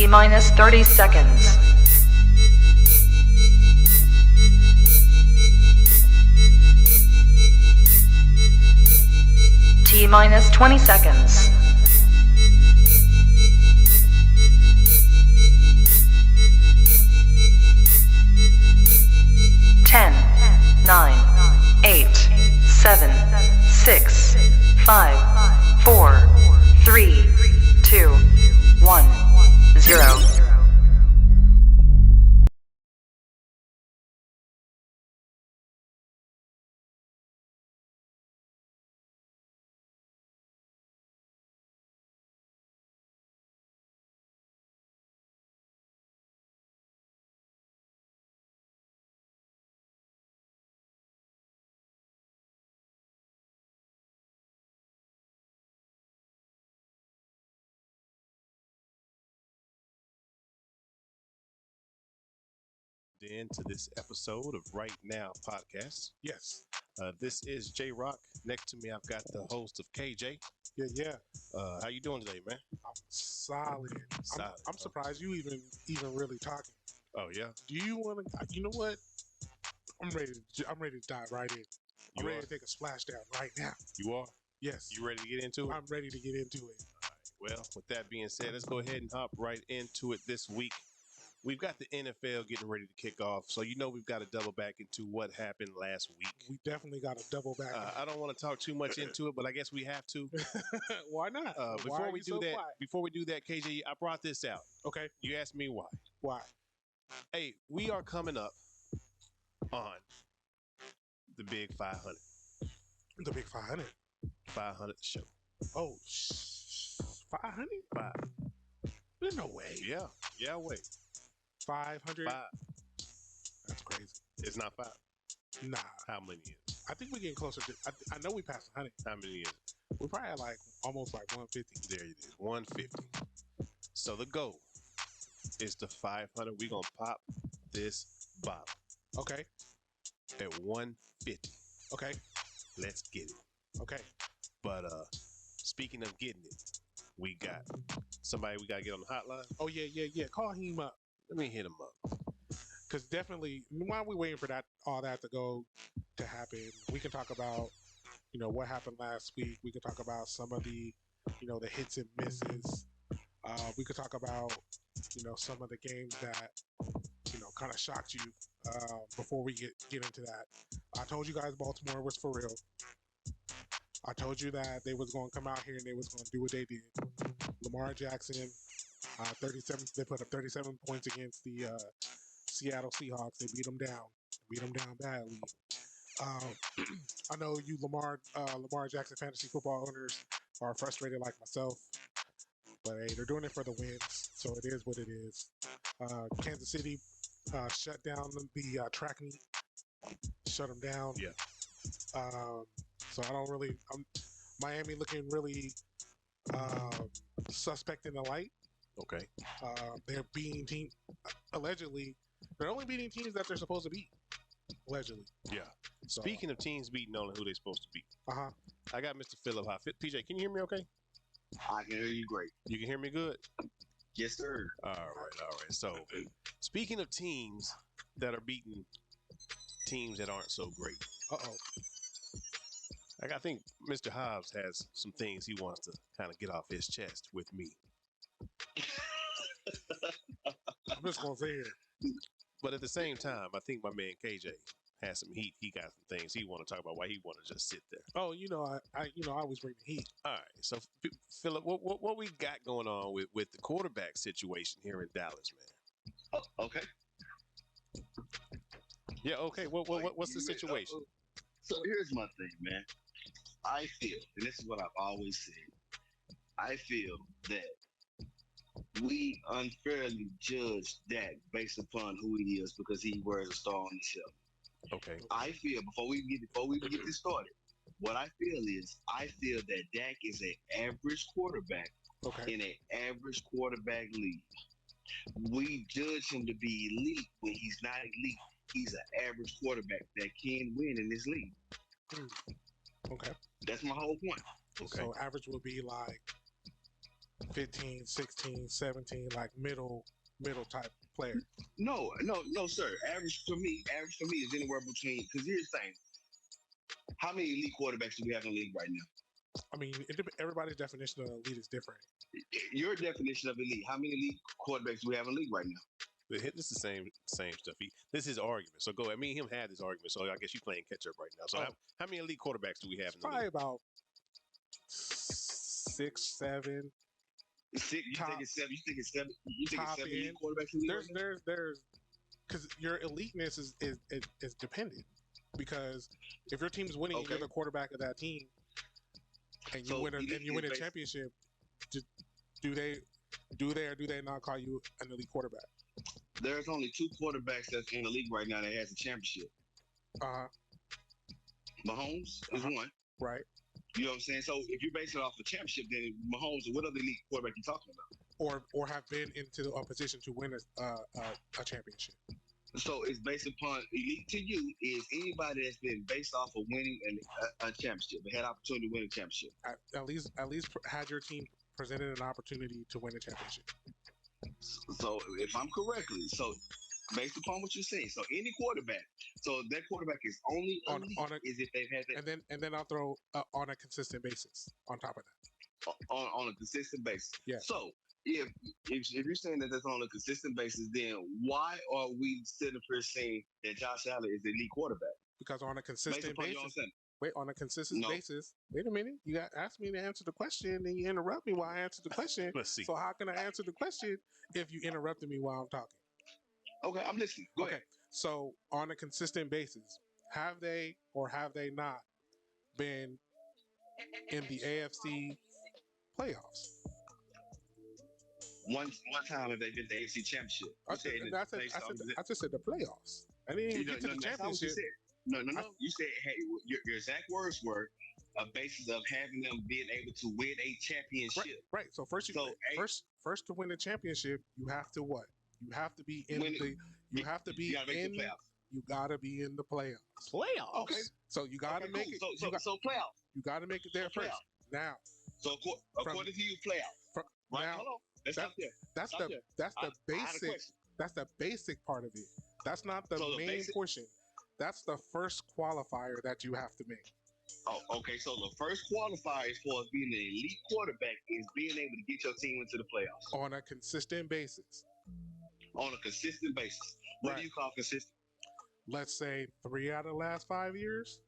T minus 30 seconds. T minus 20 seconds. 10, 9, 8, 7, 6, 5, 4, 3, 2, 1, 0. Into this episode of Right Now Podcast. Yes. This is J Rock. Next to me, I've got the host of KJ. Yeah. How you doing today, man? I'm solid. Solid. I'm surprised you even really talking. Oh yeah. Do you want to? You know what? I'm ready. I'm ready to dive right in. I'm ready to take a splashdown right now. You are? Yes. You ready to get into it? I'm ready to get into it. All right. Well, with that being said, let's go ahead and hop right into it this week. We've got the NFL getting ready to kick off, so we've got to double back into what happened last week. We definitely got to double back. I don't want to talk too much into it, but I guess we have to. Why not? Before we do that, KJ, I brought this out. Okay. You asked me why. Why? Hey, we are coming up on the big 500. The big 500. 500 show. Oh, 500? 5. There's no way. Yeah, wait. 500? 5. That's crazy. It's not 5. Nah. How many is? I think we're getting closer to. I know we passed 100. How many is? We're probably at like almost like 150. There it is. 150. So the goal is the 500. We're going to pop this bottle. Okay. At 150. Okay. Let's get it. Okay. But speaking of getting it, we got somebody we got to get on the hotline. Oh, yeah. Call him up. Let me hit him up. Because definitely, while we're waiting for all that to happen, we can talk about, what happened last week. We can talk about some of the, the hits and misses. We could talk about, some of the games that, kind of shocked you before we get into that. I told you guys Baltimore was for real. I told you that they was going to come out here and they was going to do what they did. Lamar Jackson, 37. They put up 37 points against the Seattle Seahawks. They beat them down badly. I know you Lamar Jackson fantasy football owners are frustrated like myself, but hey, they're doing it for the wins, so it is what it is. Kansas City shut down the track meet, shut them down. Yeah. So I don't really. Miami looking really suspect in the light. Okay. They're beating teams. Allegedly, they're only beating teams that they're supposed to beat. Allegedly. Yeah. So, Speaking of teams beating only who they're supposed to beat, I got Mr. Phillip High. PJ, can you hear me okay? I can hear you great. You can hear me good? Yes, sir. All right. So, speaking of teams that are beating teams that aren't so great. Uh-oh. I think Mr. Hobbs has some things he wants to kind of get off his chest with me. I'm just going to say it. But at the same time, I think my man KJ has some heat. He got some things he want to talk about. Why he want to just sit there? Oh, I always bring the heat. All right. So, Philip, what we got going on with the quarterback situation here in Dallas, man? Oh, okay. Yeah. Okay. What's the situation? So here's my thing, man. I feel, and this is what I've always said. I feel that we unfairly judge Dak based upon who he is because he wears a star on his helmet. Okay. I feel before we get this started, what I feel that Dak is an average quarterback in an average quarterback league. We judge him to be elite when he's not elite. He's an average quarterback that can win in this league. Okay. That's my whole point. Okay. So average would be like 15, 16, 17, like middle type player. No, sir. Average for me is anywhere between. Because here's the thing: how many elite quarterbacks do we have in the league right now? I mean, everybody's definition of elite is different. Your definition of elite. How many elite quarterbacks do we have in the league right now? This is the same stuff. This is argument. So go ahead. Me and him had this argument. So I guess you're playing catch up right now. So how many elite quarterbacks do we have in the probably league? about 6, 7. You think it's seven? You think it's seven elite quarterbacks in the league? There's because your eliteness is dependent. Because if your team's winning, you're the quarterback of that team, and you win a championship. Do they or do they not call you an elite quarterback? There's only 2 quarterbacks that's in the league right now that has a championship. Mahomes is one. Right. You know what I'm saying? So if you base it off a championship, then Mahomes, what other elite quarterback you talking about? Or have been into a position to win a championship. So it's based upon elite to you is anybody that's been based off of winning a championship. They had opportunity to win a championship. At least had your team presented an opportunity to win a championship. So if I'm correctly, so based upon what you're saying, so any quarterback, so that quarterback is only elite is if they've had that. And then I'll throw on a consistent basis on top of that. On a consistent basis. Yeah. So if you're saying that that's on a consistent basis, then why are we sitting here saying that Josh Allen is the elite quarterback? Because on a consistent basis. Wait, on a consistent basis. Wait a minute. You got asked me to answer the question, and you interrupt me while I answer the question. Let's see. So how can I answer the question if you interrupted me while I'm talking? Okay, I'm listening. Go ahead. So on a consistent basis, have they or have they not been in the AFC playoffs? One time have they been the AFC championship? I just said the playoffs. I didn't even get to the championship. No. You said, hey, your exact words were a basis of having them being able to win a championship. Right. So first to win a championship, you have to what? You have to be in the. You have to be in. You gotta be in the playoffs. Playoffs. Okay. So you gotta make it. So playoffs. You gotta make it there first. Now. So according to you, playoffs. Right. Now, hold on. That's the basic. That's the basic part of it. That's not the main portion. That's the first qualifier that you have to make. Oh, okay. So the first qualifier as far as being an elite quarterback is being able to get your team into the playoffs on a consistent basis. On a consistent basis. What do you call consistent? Let's say 3 out of the last 5 years.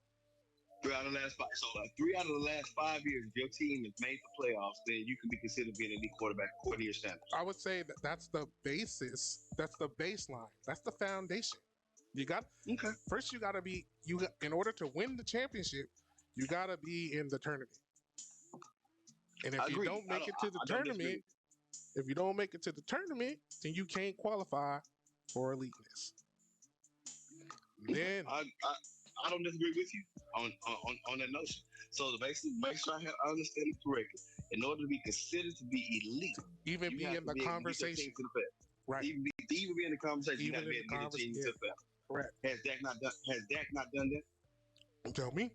3 out of the last 5. So 3 out of the last 5 years, if your team has made the playoffs, then you can be considered being an elite quarterback according to your standards. I would say that's the basis. That's the baseline. That's the foundation. You got first. You got to be in order to win the championship. You got to be in the tournament. And if you don't make it to the tournament, then you can't qualify for eliteness. Then I don't disagree with you on that notion. So basically, make sure I understand it correctly. In order to be considered to be elite, even be in the conversation, right? Even be in the conversation, you got to be able to get your team to the playoffs. Correct. Has Dak not done that? You tell me.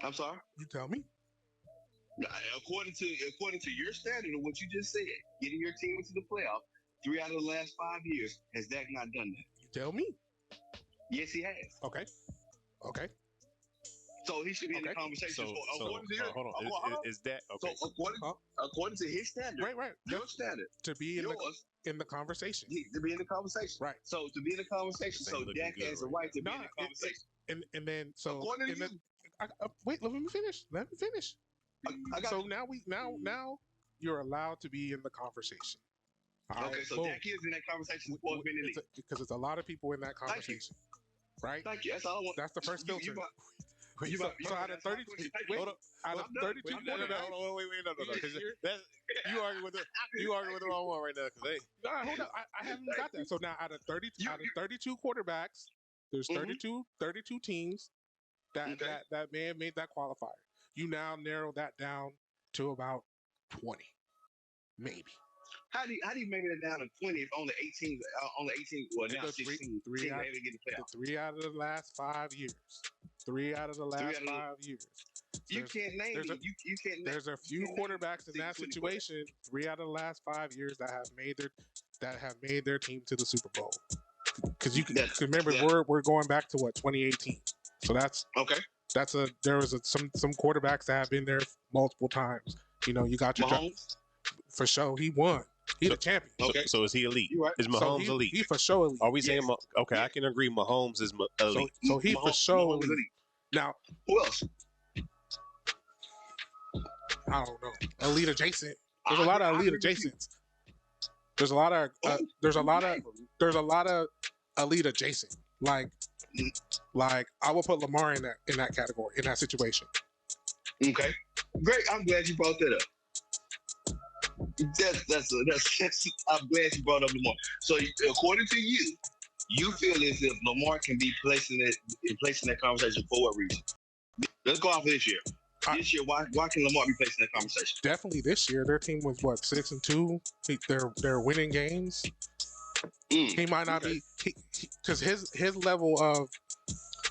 I'm sorry. You tell me. According to your standard of what you just said, getting your team into the playoff, 3 out of the last 5 years, has Dak not done that? You tell me. Yes, he has. Okay. So he should be in the conversation. Hold on. Is that okay? So according to his standard, right, your standard to be in the conversation, to be in the conversation, right? So to be in the conversation, so Dak has a right to be in the conversation. And then so according to you, wait, let me finish. So now you're allowed to be in the conversation. Okay, so Dak is in that conversation because there's a lot of people in that conversation, right? Thank you. That's all I want. That's the first filter. So out of 32, out of 32 quarterbacks. Wait, no. You arguing with the wrong one right now. Hold up, I haven't got that. So now out of 32 quarterbacks, there's 32 teams that may have made that qualifier. You now narrow that down to about 20, maybe. How do you make it down to 20 if only 18? Well, now 16. 3 out of the last 5 years. 3 out of the last 5 years. You can't name it. You can't. There's a few quarterbacks in that situation, 3 out of the last 5 years that have made their team to the Super Bowl. Because you can remember we're going back to 2018. So that's okay. There was some quarterbacks that have been there multiple times. You know, you got your Mahomes for sure. He won. He's a champion. Okay. So is he elite? Right. Is Mahomes elite? He for sure elite. Are we saying okay? I can agree. Mahomes is elite. So he for sure elite. Now who else? I don't know. Elite adjacent. There's a lot of elite adjacents. There's a lot of elite adjacent. Like I will put Lamar in that category, in that situation. Okay, great. I'm glad you brought that up. That's I'm glad you brought up Lamar. So according to you, you feel as if Lamar can be placed in that conversation for what reason? Let's go off of this year. This year, why can Lamar be placed in that conversation? Definitely this year. Their team was 6-2. They're winning games. He might not be because his level of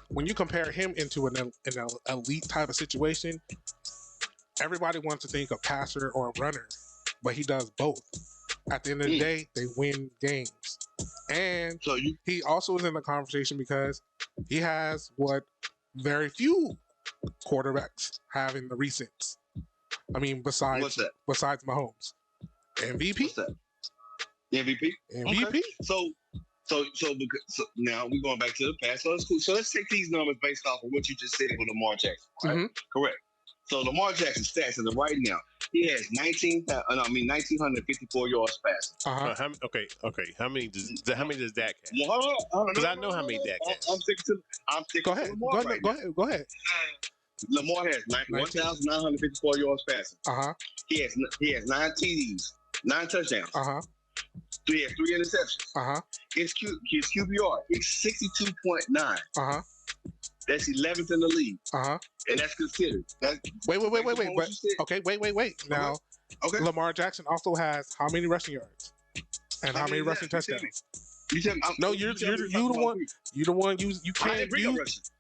when you compare him into an elite type of situation, everybody wants to think a passer or a runner, but he does both. At the end of the day, they win games, and he also is in the conversation because he has what very few quarterbacks have in the recents. I mean, besides Mahomes, MVP. What's that? MVP. Okay. So now we're going back to the past. So it's cool. So let's take these numbers based off of what you just said with Lamar Jackson. Right? Mm-hmm. Correct. So Lamar Jackson's stats as of right now, he has 1,954 yards passing. Okay. How many does Dak have? Because I know how many Dak has. I'm sticking Go to ahead. Lamar. Go ahead. Lamar has 1,954 yards passing. He has 9 TDs, 9 touchdowns. He has 3 interceptions. His QBR is 62.9. That's 11th in the league. And that's considered. Wait. Wait. Now, Lamar Jackson also has how many rushing yards and how many rushing touchdowns? No, you're the one. You the one. You can't use.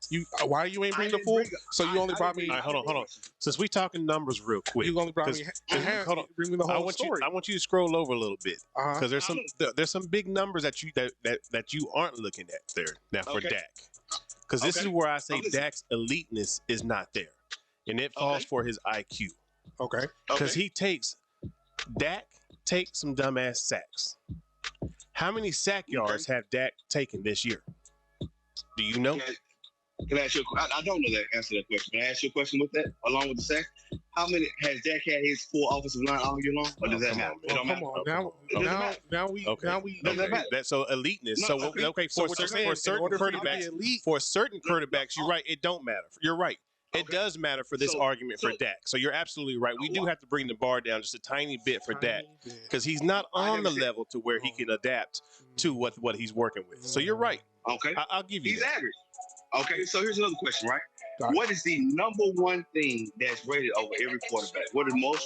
Why you ain't bring the full? So you only brought me. All right, hold on. Since we talking numbers real quick, you only brought me. Hold on. Bring me the whole story. I want you to scroll over a little bit because there's some big numbers that you aren't looking at there now for Dak. Because this is where I say Dak's eliteness is not there, and it falls for his IQ. Okay. Because Dak takes some dumbass sacks. How many sack yards have Dak taken this year? Do you know? Can I ask you? I don't know that answer to that question. Can I ask you a question with that, along with the sack? How many has Dak had his full offensive line all year long, or does that matter? Come on, now we. So eliteness. For certain quarterbacks, you're right. It don't matter. You're right. It does matter for this argument for Dak. So you're absolutely right. We do have to bring the bar down just a tiny bit for Dak because he's not on the level to where he can adapt to what he's working with. So you're right. Okay, I'll give you. He's average. Okay, so here's another question, right? What is the number one thing that's rated over every quarterback? What are all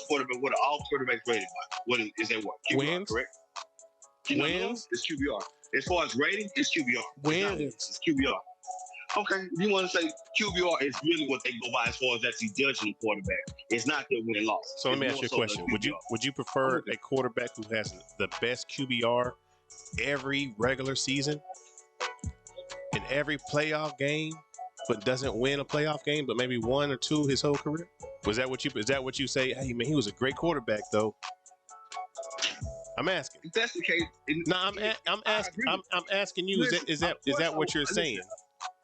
quarterbacks rated by? Is that what? QBR, wins, correct? Wins. It's QBR. As far as rating, it's QBR. Wins. It's QBR. Okay, if you want to say QBR is really what they go by as far as actually judging the quarterback. It's not their win and loss. So let me ask you a question. Would you prefer a quarterback who has the best QBR every regular season in every playoff game, but doesn't win a playoff game, but maybe 1 or 2 his whole career? Is that what you say? Hey man, he was a great quarterback though. I'm asking. If that's the case, I'm asking you. Is that what you're saying?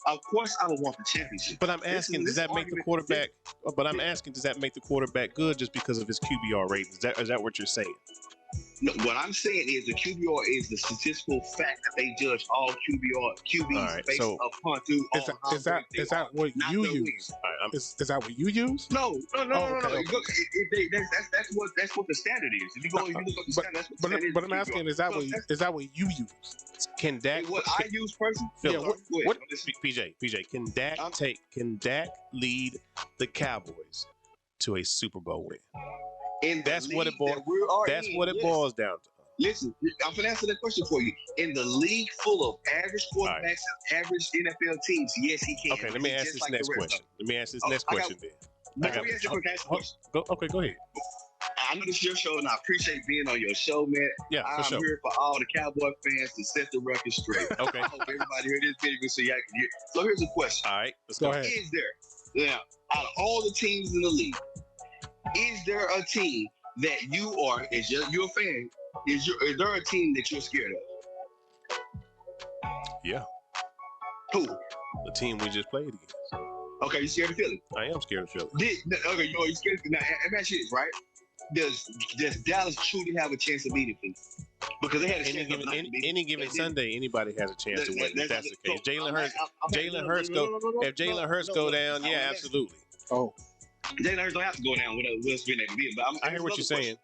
Of course, I would want the championship. But I'm asking, does that make the quarterback? But I'm asking, does that make the quarterback good just because of his QBR rating? Is that what you're saying? No, what I'm saying is the QBR is the statistical fact that they judge all QBs based upon. Is that what you use? Is that what you use? No. Okay. That's what the standard is. If you look up the standard, that's what the standard is. But I'm asking, is that what you use? Can Dak? What I use personally? What? PJ, can Dak lead the Cowboys to a Super Bowl win? And that's what it boils down to. Listen, I'm gonna answer that question for you. In the league full of average All right. quarterbacks and average NFL teams, yes, he can. Okay, let me He's ask just this like next the rest of question. them. Let me ask this Oh, next I got- question then. But let me ask you a quick question. Okay, go ahead. I know this is your show, and I appreciate being on your show, man. Yeah, for I'm sure. here for all the Cowboy fans to set the record straight. Okay. I hope everybody heard this video so y'all can hear. So here's a question. All right, let's Go go. ahead. Is there, now, out of all the teams in the league, is there a team that you are, you're a fan, is there a team that you're scared of? Yeah, Who? the team we just played against. Okay, you scared of Philly? I am scared of Philly. Okay, you scared of, now, let me ask you this, right? Does Dallas truly have a chance of beating Philly? Because they had a chance of not beating Any given Sunday, anybody has a chance to win. If that's the case, Jalen Hurts. If Jalen Hurts go down, yeah, absolutely. Oh, Jalen Hurts don't have to go down with us being able to beat him. But I hear what you're saying.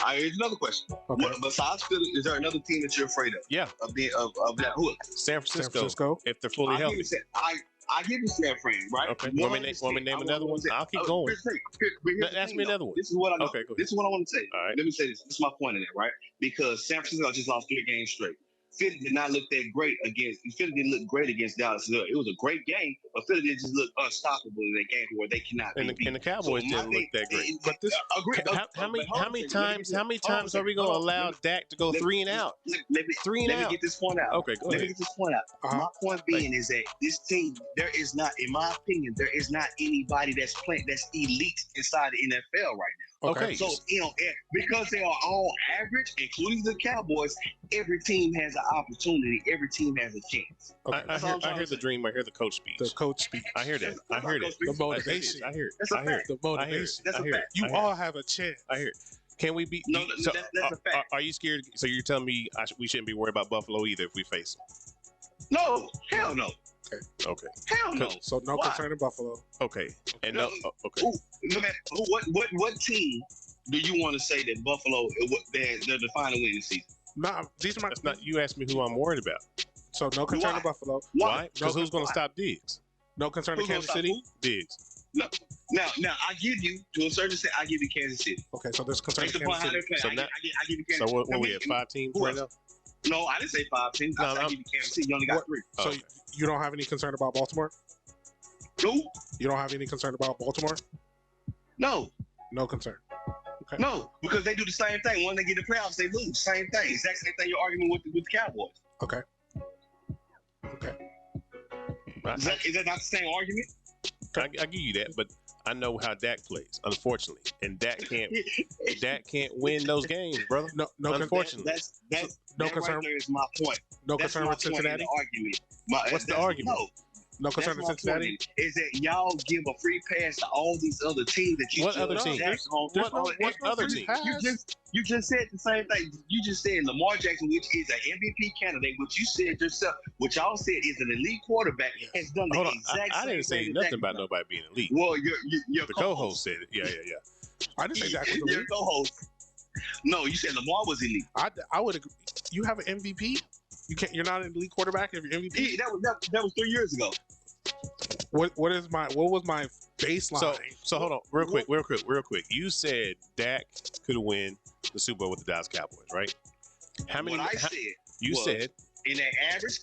Here's another question. okay. Besides Philly, is there another team that you're afraid of? Yeah, Of that? Who? San San Francisco, Francisco. if they're fully healthy. I give you San Fran, right? Okay. Want me to name another one? I'll keep going. Ask me another one. This is what I know. Okay, go ahead. This is what I want to say. All right. Let me say this. This is my point in it, right? Because San Francisco just lost 3 games straight. Philly did not look that great against. Philly didn't look great against Dallas. It was a great game, but Philly didn't just look unstoppable in that game where they cannot be beat. And the Cowboys didn't look that great. But this, How many times are we going to allow Dak to go 3 and out? Let me get this point out. Okay, go Let me ahead. get this point out. Uh-huh. My point being is that this team, there is not, in my opinion, there is not anybody that's elite inside the NFL right now. Okay. So, because they are all average, including the Cowboys, every team has an opportunity. Every team has a chance. okay. I hear the dream. I hear the coach speech. The coach speech. I hear that. I hear that. The motivation. I hear it. That's a I hear it. fact. The motivation. That's a fact. You all have a chance. I hear it. Can we be? No, so, that's a fact. Are you scared? So you're telling me we shouldn't be worried about Buffalo either if we face them? No, hell no. Okay. Hell no. So no Why? concern in Buffalo. Okay. And no. Okay. What team do you want to say that Buffalo they're the final win this season? No, these are my. That's not. You asked me who I'm worried about. So no concern Why? in Buffalo. Why? Because No, who's going to why? stop Diggs? No concern in Who's gonna Kansas stop City. Diggs. Now I give you to a certain extent. I give you Kansas City. Okay, so there's concern in Based upon Kansas how City. they play, So I give you So Kansas. what we have 5 teams who right now? else? No, I didn't say 5 teams. No, I I'm- give you Kansas City. You only got What- 3. So Okay. you don't have any concern about Baltimore? Who? You don't have any concern about Baltimore? No, No concern. Okay. no, because they do the same thing. When they get the playoffs, they lose. Same thing. Exact same thing. You're arguing with the Cowboys. Okay. Okay. Is that not the same argument? I give you that, but I know how Dak plays, unfortunately, and Dak can't win those games, brother. No. Unfortunately. That's No that concern. Right there is my point. No That's concern my with Cincinnati. point in the argument. What's the argument? No That's concern my with Cincinnati. point is that y'all give a free pass to all these other teams that you What judge other teams? Jackson on. There's no other free teams? pass. You just said the same thing. You just said Lamar Jackson, which is an MVP candidate, which you said yourself, which y'all said is an elite quarterback, has done the Hold on. exact I same didn't say thing nothing that about Jackson nobody being elite. done. Well, your The co-host said it. Yeah. I didn't say Dak was Your elite. co-host. No, you said Lamar was elite. I would agree. You have an MVP. You can't. You're not an elite quarterback if you're MVP. That was 3 years ago. What was my baseline? So hold on, real quick. You said Dak could win the Super Bowl with the Dallas Cowboys, right? What I said You was, said in an average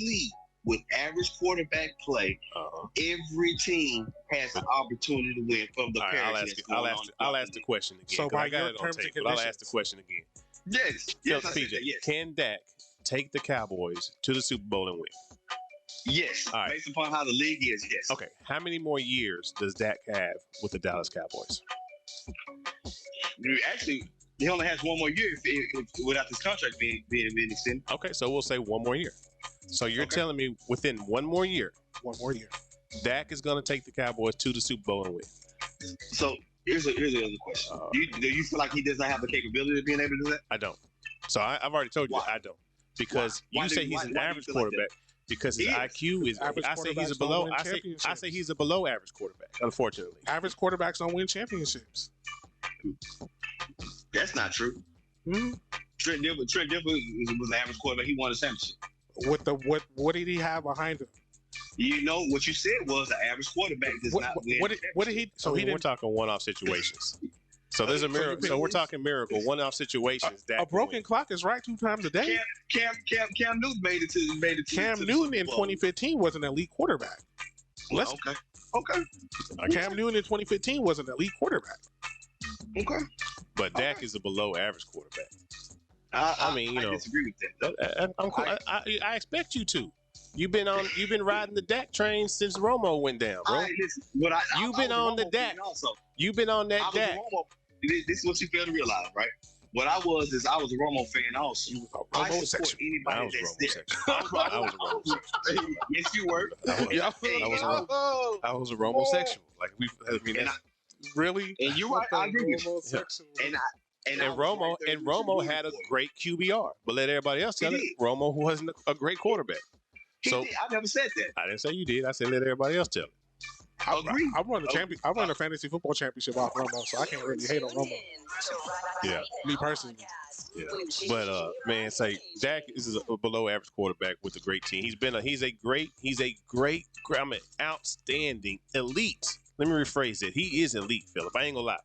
league with average quarterback play, every team has an opportunity to win from the all right, parity. I'll ask the question again. So 'cause by I got your it on terms and tape, but I'll ask conditions. the question again. Yes, Tell I said PJ, that, yes. can Dak take the Cowboys to the Super Bowl and win? Yes, All right. based upon how the league is, yes. Okay, how many more years does Dak have with the Dallas Cowboys? Actually, he only has 1 more year if without this contract being extended. Okay, so we'll say 1 more year. So you're Okay. telling me within 1 more year, 1 more year. Dak is going to take the Cowboys to the Super Bowl and win? So here's the other question: do you feel like he does not have the capability of being able to do that? I don't. So I've already told you Why? that I don't. Because Why you do say you- he's why- an why do you average feel like that? quarterback because his He is. IQ is. Average I say he's a quarterbacks don't below. win I say championships. he's a below average quarterback. Unfortunately, Average quarterbacks don't win championships. That's not true. Hmm? Trent Dilfer was an average quarterback. He won a championship. What did he have behind him? You know what you said was an average quarterback does not win. What did he? So he we're didn't. talking one-off situations. So there's a miracle. So we're talking miracle, one-off situations. A broken clock is right 2 times a day. Cam Newton made it to Cam Newton in 2015 was an elite quarterback. Okay. Cam Newton in 2015 was an elite quarterback. Okay. But Dak is a below average quarterback. I disagree with that. I expect you to. You've been riding the Dak train since Romo went down, bro. You've been on the Dak. You've been on that Dak. This is what you fail to realize, right? What I was a Romo fan also. I support anybody that's there. I was a Romo. Yes, you were. I was a Romo sexual. Like really. And you're right. I agree with you. And Romo had a great QBR, but let everybody else tell it. Romo wasn't a great quarterback. I never said that. I didn't say you did. I said let everybody else tell it. I run a fantasy football championship off Romo, so I can't really hate on Romo. Yeah, me personally. Yeah, but man, say Dak is a below average quarterback with a great team. He's an outstanding elite. Let me rephrase it. He is elite, Philip. I ain't gonna lie.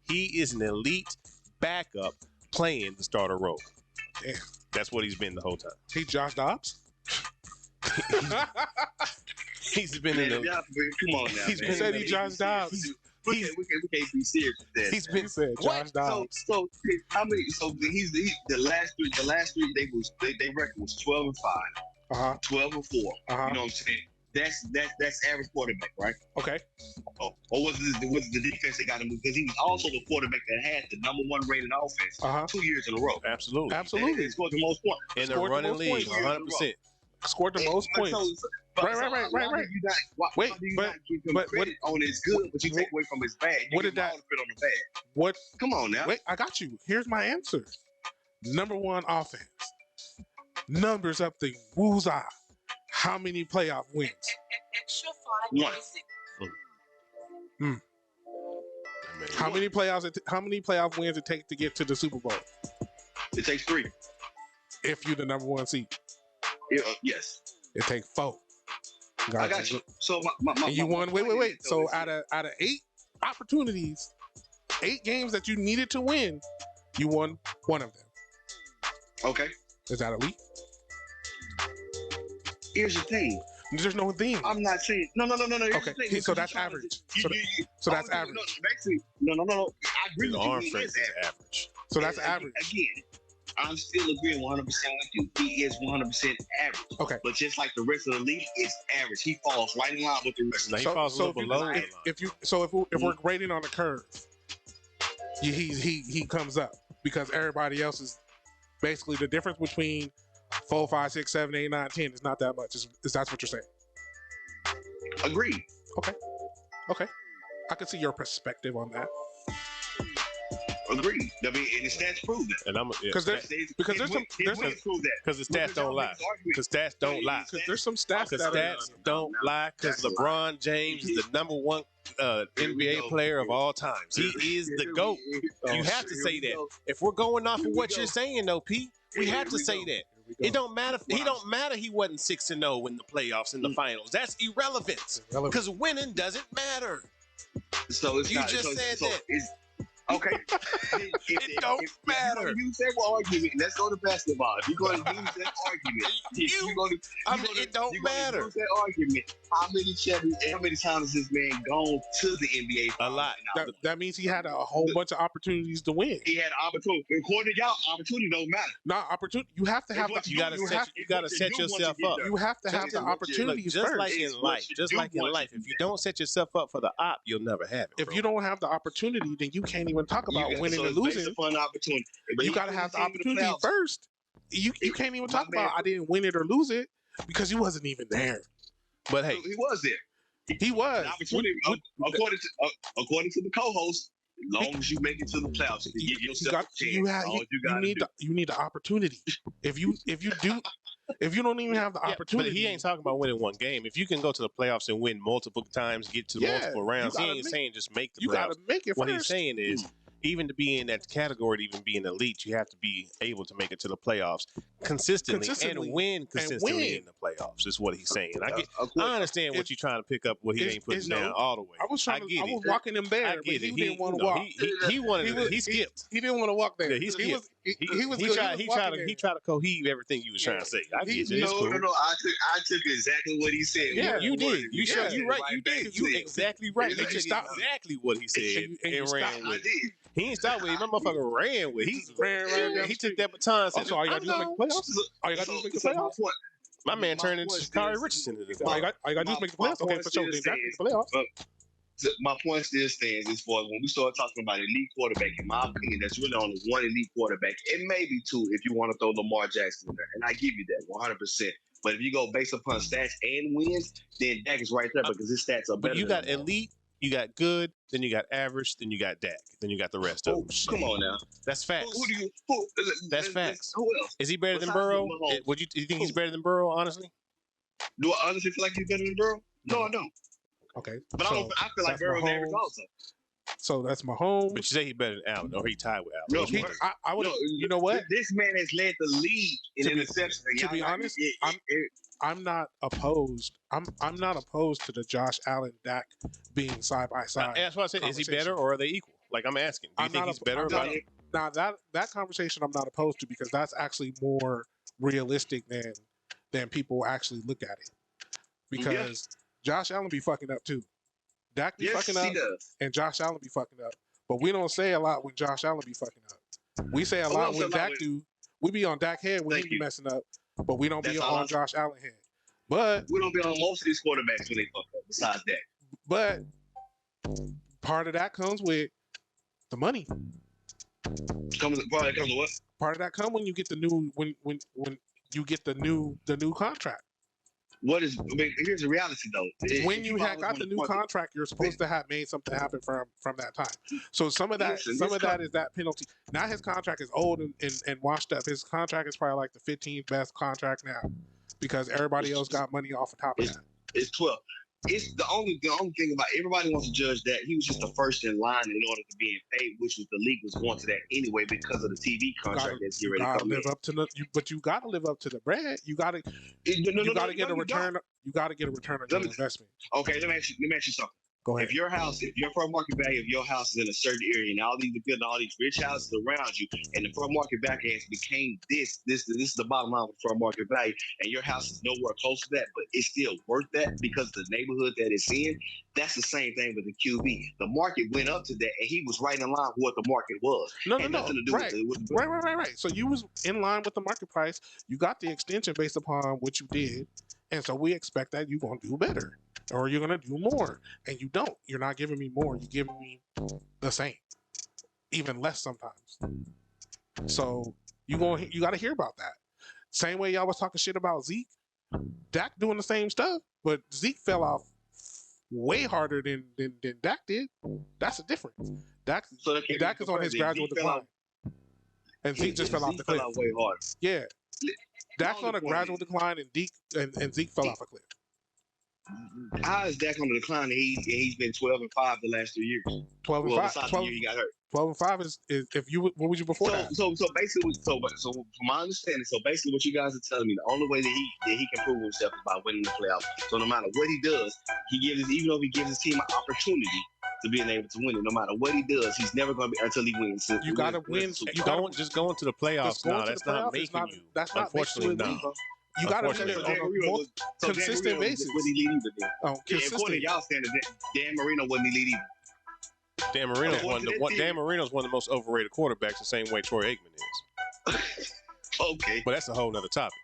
He is an elite backup playing the starter role. Damn. That's what he's been the whole time. He Josh Dobbs. He's been in the. Come on now. He's been said he Josh Dobbs. We can't be serious with that. He's been said Josh Dobbs. So how many? So he's the last three. They record was 12-5. 12-4. You know what I'm saying? That's average quarterback, right? Okay. Or was the defense that got him? Because he was also the quarterback that had the number 1 rated offense 2 years in a row. Absolutely. He scored the most points in the running league. 100%. Scored the most points. Right. Why do you not give him credit on his good, but you take away from his bad? What did that? On the bad. What? Come on now. Wait, I got you. Here's my answer. Number 1 offense. Numbers up the woozah. How many playoff wins? One. How many playoff wins it takes to get to the Super Bowl? It takes 3. If you're the number 1 seed. Yes. It takes 4. I got you. So and you won. Wait. So out of 8 opportunities, 8 games that you needed to win, you won 1 of them. Okay. Is that elite? Here's the thing. There's no thing. I'm not saying no. Okay, so that's average. So that's average. No. I agree with you. Arm strength is average. So that's average. Again, I'm still agreeing 100% with you. He is 100% average. Okay. But just like the rest of the league, it's average. He falls right in line with the rest. He falls a little below the line. If we're grading on a curve, he comes up because everybody else is basically the difference between 4, 5, 6, 7, 8, 9, 10 is not that much. Is that's what you're saying? Agreed. Okay. I can see your perspective on that. Agreed. I mean, and the stats prove that. And I'm because the stats don't lie. Because stats don't lie. Because there's some stats that stats don't lie. Because LeBron James is the number 1 NBA player of all times. He is the GOAT. You have to say that. If we're going off of what you're saying, though, P, we have to say that. It don't matter. He wasn't 6-0 in the playoffs in the finals. That's irrelevant. Because winning doesn't matter. So it's you just said that. Okay. It don't matter. If you're going to use that argument, let's go to basketball. If you're going to use that argument, it don't matter. Use that argument. How many times has this man gone to the NBA? A lot. That means he had a whole bunch of opportunities to win. He had opportunity. According to y'all, opportunity don't matter. No, opportunity. You have to have. You got to set yourself up. You have to have the opportunities just first. Like in life. Just like in life. If you don't set yourself up for the op, you'll never have it. If you don't have the opportunity, then you can't even talk about winning and losing. You got to have the opportunity first. You can't even talk about I didn't win it or lose it because you wasn't even there. But hey, he was there. He was. According to the co-host, as long as you make it to the playoffs, you give yourself a chance. You need the opportunity. If you don't even have the opportunity, but he ain't talking about winning 1 game. If you can go to the playoffs and win multiple times, get to multiple rounds, he ain't saying just make the playoffs. You got to make it first. What he's saying is, even to be in that category, to even be an elite, you have to be able to make it to the playoffs consistently and win consistently in the playoffs. Is what he's saying. I understand what you're trying to pick up. What he ain't putting down all the way. I was walking him there, but he didn't want to walk. He wanted. He skipped. He didn't want to walk there. Yeah, he skipped. He tried to cohesive everything you was trying to say. I get you. No. I took exactly what he said. Yeah, you did. You sure you right. You did. You exactly right. You just stopped exactly what he said and ran with. He ain't stopped with it. My motherfucker ran with it. He ran. He took that baton. So all you got to do is make the playoffs. All you got to do is make the playoffs. My man turned into Sha'Carri Richardson. All you got to do is make the playoffs. Okay, for sure. Then that makes the playoffs. My point still stands as far as when we start talking about elite quarterback, in my opinion, there's really only one elite quarterback. It may be two if you want to throw Lamar Jackson in there. And I give you that 100%. But if you go based upon stats and wins, then Dak is right there because his stats are better. But you got elite, you got good, then you got average, then you got Dak, then you got the rest of them. Come on now. That's facts. That's facts. Who else? Is he better than Burrow? Do you think he's better than Burrow, honestly? Do I honestly feel like he's better than Burrow? No, I don't. Okay. But I feel like Burrow's average also. So that's Mahomes. But you say he's better than Allen, or he tied with Allen. No, I would. You know what? This man has led the league in interceptions. To be honest, I'm not opposed. I'm not opposed to the Josh Allen Dak being side by side. That's why I said, is he better or are they equal? Like I'm asking. Do you think he's better? Now that conversation I'm not opposed to because that's actually more realistic than people actually look at it. Because Josh Allen be fucking up too. Dak be fucking up, and Josh Allen be fucking up. But we don't say a lot when Josh Allen be fucking up. We say a lot when Dak do. We be on Dak head when he be messing up, but we don't be on Josh Allen head. But we don't be on most of these quarterbacks when they fuck up. Besides that, but part of that comes with the money. Part of that comes with what? Part of that comes when you get the new when you get the new contract. Here's the reality though. When you got the new contract, you're supposed to have made something happen from that time. So some of that is that penalty. Now his contract is old and washed up. His contract is probably like the 15th best contract now because everybody else got money off the top of that. It's 12. It's the only thing about everybody wants to judge that he was just the first in line in order to be paid, which was the league was going to that anyway because of the TV contract that's getting ready to come in. But you got to live up to the bread. You got to get a return. You got to get a return on your investment. Okay, let me ask you something. Go ahead. If your fair market value of your house is in a certain area and all these rich houses around you, and the fair market value has became this is the bottom line with fair market value, and your house is nowhere close to that, but it's still worth that because of the neighborhood that it's in. That's the same thing with the QB. The market went up to that, and he was right in line with what the market was. Nothing to do with right. So you was in line with the market price. You got the extension based upon what you did, and so we expect that you're gonna do better. Or you're gonna do more, and you don't. You're not giving me more. You're giving me the same, even less sometimes. So you got to hear about that. Same way y'all was talking shit about Zeke, Dak doing the same stuff, but Zeke fell off way harder than Dak did. That's the difference. Dak is on his gradual decline, and Zeke just fell off the cliff. Way harder. Yeah, Dak's on a gradual decline, and Zeke fell off a cliff. How is Dak on the decline? He's been 12-5 the last 2 years. 12-5. 12 year he got hurt. 12-5 is if you what was you before that? So basically, so from my understanding, so basically what you guys are telling me, the only way that he can prove himself is by winning the playoffs. So no matter what he does, even though he gives his team an opportunity to being able to win it, no matter what he does, he's never going to be until he wins. You got to win. You don't just go into the playoffs now. That's not making you. That's not unfortunately not. You got to win it on a consistent basis. According to y'all standards, Dan Marino wasn't elite either. Dan Marino's one of the most overrated quarterbacks, the same way Troy Aikman is. Okay. But that's a whole nother topic.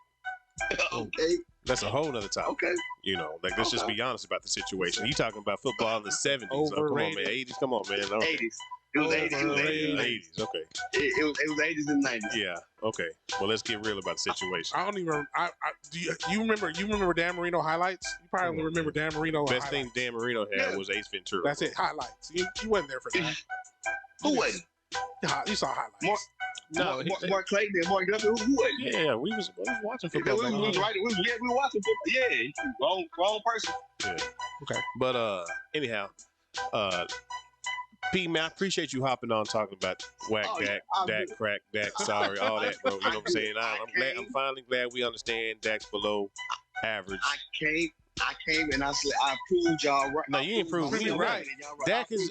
Okay. That's a whole nother topic. Okay. You know, like let's just be honest about the situation. You talking about football in the 70s. Oh, come on, man. 80s. Come on, man. Okay. 80s. It was 80s. Okay. It was 80s and 90s. Yeah. Okay. Well, let's get real about the situation. I don't even. Do you remember Dan Marino highlights? You probably remember Dan Marino. Best thing Dan Marino had was Ace Ventura. That's it. Highlights. You wasn't there for that. Who wasn't? You saw highlights. Mark Clayton and Mark Guthrie. Who wasn't? Yeah, we was watching football. We were watching football. Yeah, wrong person. Yeah. Okay. But anyhow, P, man, I appreciate you hopping on talking about whack Dak, crack Dak, sorry, all that, bro. You know what I'm saying? I'm finally glad we understand Dak's below average. I came and I proved y'all right. No, you ain't proved me right. Dak is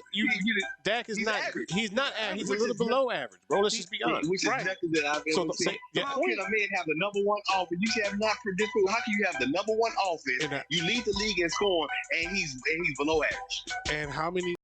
not. He's not. He's a little below average, bro. Let's just be honest. Which is nothing that I've ever seen. How can a man have the number one offense? You have not predicted. How can you have the number one offense? You lead the league in scoring, and he's below average. And how many?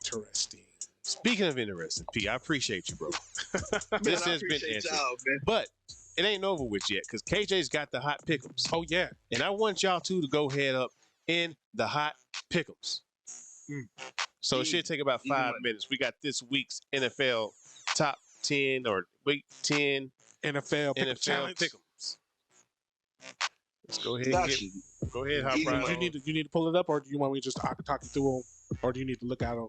Interesting. Speaking of interesting, P, I appreciate you, bro. This has been interesting, but it ain't over with yet because KJ's got the hot pick'ems. Oh yeah, and I want y'all two to go head up in the hot pick'ems. So it should take about 5 minutes. We got this week's NFL top 10 or week 10 NFL pick'ems. Let's go ahead and go ahead, hop right on. You need to pull it up, or do you want me to just talk you through them, or do you need to look at them?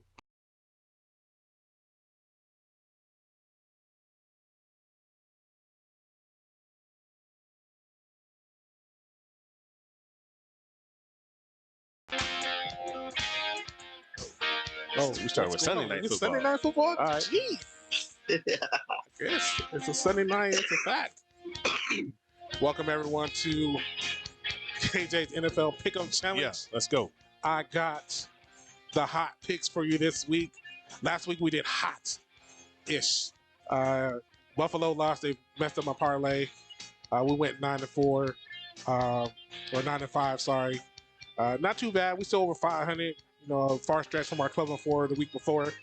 Oh, we started with Sunday night football. Sunday night football? All right. Jeez. It's a Sunday night. It's a fact. Welcome everyone to KJ's NFL Pick'em Challenge. Yes, let's go. I got the hot picks for you this week. Last week we did hot-ish. Buffalo lost. They messed up my parlay. We went 9-4, or 9-5. Sorry, not too bad. We still over 500. Far stretch from our 12-4 the week before.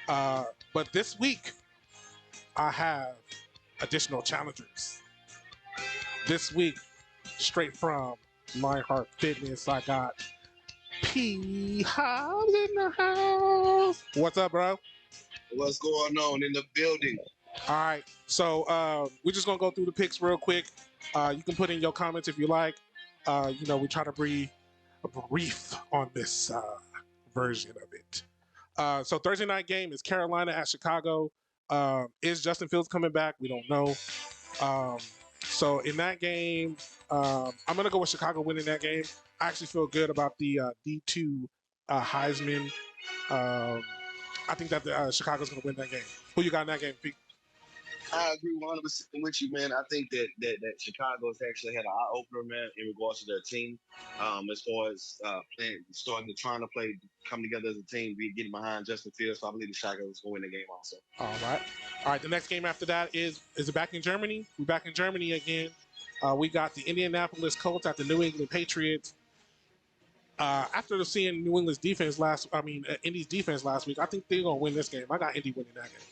But this week I have additional challengers. This week, straight from Lionheart Fitness, I got P Hobbs in the house. What's up, bro? What's going on in the building? All right, so we're just gonna go through the picks real quick. You can put in your comments if you like. We try to be brief on this version of it. So Thursday night game is Carolina at Chicago. Is Justin Fields coming back? We don't know. So in that game, I'm gonna go with Chicago winning that game. I actually feel good about the D2 Heisman. I think that Chicago's gonna win that game. Who you got in that game, Pete? I agree 100% with you, man. I think that Chicago has actually had an eye opener, man, in regards to their team. As far as trying to come together as a team, getting behind Justin Fields. So I believe the Chicago is going to win the game also. All right. The next game after that is it back in Germany? We're back in Germany again. We got the Indianapolis Colts at the New England Patriots. After seeing Indy's defense last week, I think they're gonna win this game. I got Indy winning that game.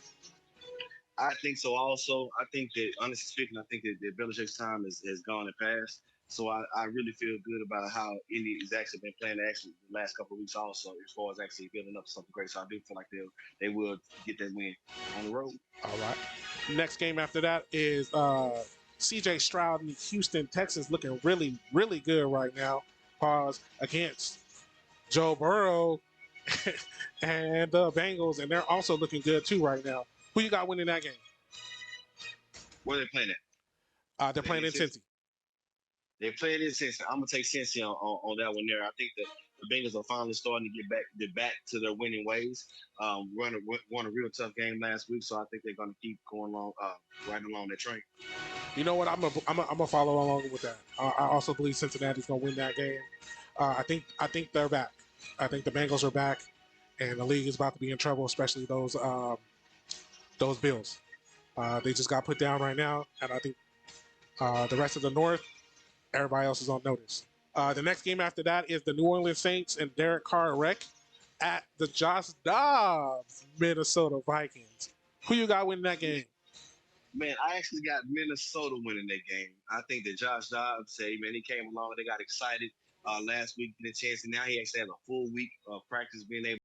I think so also. I think that, honestly speaking, I think that Belichick's time has gone and passed. So I really feel good about how Indy has actually been playing the last couple of weeks also, as far as actually building up something great. So I do feel like they will get that win on the road. All right. Next game after that is C.J. Stroud and the Houston Texans looking really, really good right now. Pause against Joe Burrow and the Bengals, and they're also looking good too right now. Who you got winning that game? Where are they playing at? They're playing in Cincy. They're playing in Cincy. I'm gonna take Cincy on that one there. I think that the Bengals are finally starting to get back to their winning ways. Won a real tough game last week, so I think they're gonna keep going along, right along that train. You know what? I'm gonna follow along with that. I also believe Cincinnati's gonna win that game. I think they're back. I think the Bengals are back, and the league is about to be in trouble, especially those Bills. They just got put down right now, and I think the rest of the North, everybody else is on notice. The next game after that is the New Orleans Saints and Derek Carr wreck at the Josh Dobbs Minnesota Vikings. Who you got winning that game? Man, I actually got Minnesota winning that game. I think that Josh Dobbs, he came along, they got excited last week, getting a chance, and now he actually has a full week of practice being able